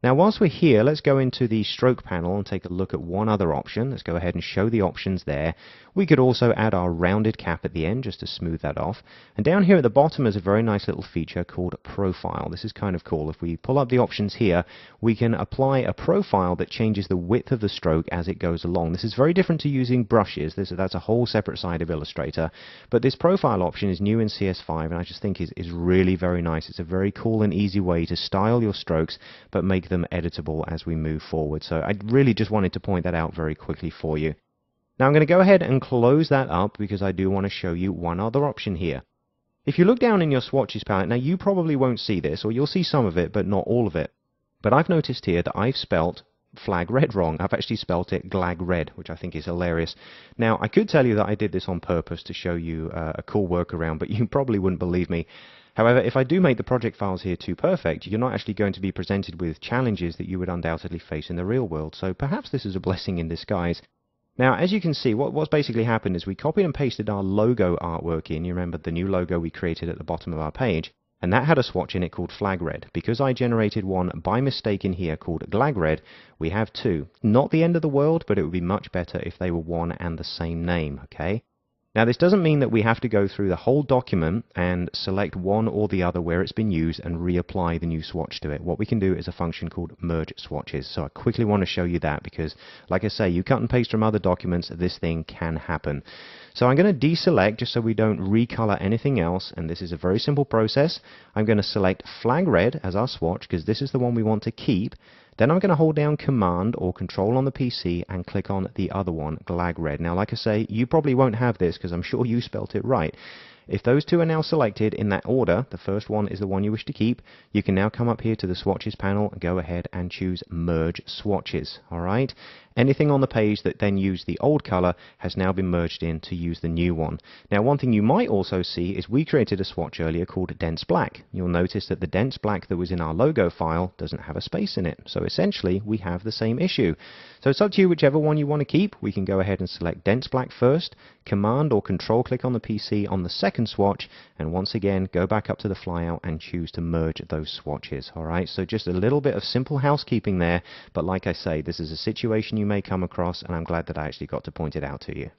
Now, whilst we're here, let's go into the stroke panel and take a look at one other option. Let's go ahead and show the options there. We could also add our rounded cap at the end just to smooth that off. And down here at the bottom is a very nice little feature called Profile. This is kind of cool. If we pull up the options here, we can apply a profile that changes the width of the stroke as it goes along. This is very different to using brushes. That's a whole separate side of Illustrator. But this profile option is new in CS5, and I just think is really very nice. It's a very cool and easy way to style your strokes, but make them editable as we move forward. So I really just wanted to point that out very quickly for you. Now I'm going to go ahead and close that up because I do want to show you one other option here. If you look down in your swatches palette, now you probably won't see this, or you'll see some of it but not all of it. But I've noticed here that I've spelt flag red wrong. I've actually spelt it glag red, which I think is hilarious. Now I could tell you that I did this on purpose to show you a cool workaround, but you probably wouldn't believe me. However, if I do make the project files here too perfect, you're not actually going to be presented with challenges that you would undoubtedly face in the real world, so perhaps this is a blessing in disguise. Now, as you can see, what's basically happened is we copied and pasted our logo artwork in. You remember the new logo we created at the bottom of our page, and that had a swatch in it called flag red. Because I generated one by mistake in here called glag red, we have two. Not the end of the world, but it would be much better if they were one and the same name, okay? Now, this doesn't mean that we have to go through the whole document and select one or the other where it's been used and reapply the new swatch to it. What we can do is a function called merge swatches. So I quickly want to show you that because, like I say, you cut and paste from other documents, this thing can happen. So I'm going to deselect just so we don't recolor anything else, and this is a very simple process. I'm going to select flag red as our swatch because this is the one we want to keep. Then I'm going to hold down Command or Control on the PC and click on the other one, glag red. Now, like I say, you probably won't have this because I'm sure you spelt it right. If those two are now selected in that order, the first one is the one you wish to keep, you can now come up here to the swatches panel and go ahead and choose merge swatches. Alright? Anything on the page that then used the old color has now been merged in to use the new one. Now, one thing you might also see is we created a swatch earlier called dense black. You'll notice that the dense black that was in our logo file doesn't have a space in it. So essentially, we have the same issue. So it's up to you whichever one you want to keep. We can go ahead and select dense black first, Command or Control click on the PC on the second swatch, and once again, go back up to the flyout and choose to merge those swatches. Alright, so just a little bit of simple housekeeping there, but like I say, this is a situation you may come across, and I'm glad that I actually got to point it out to you.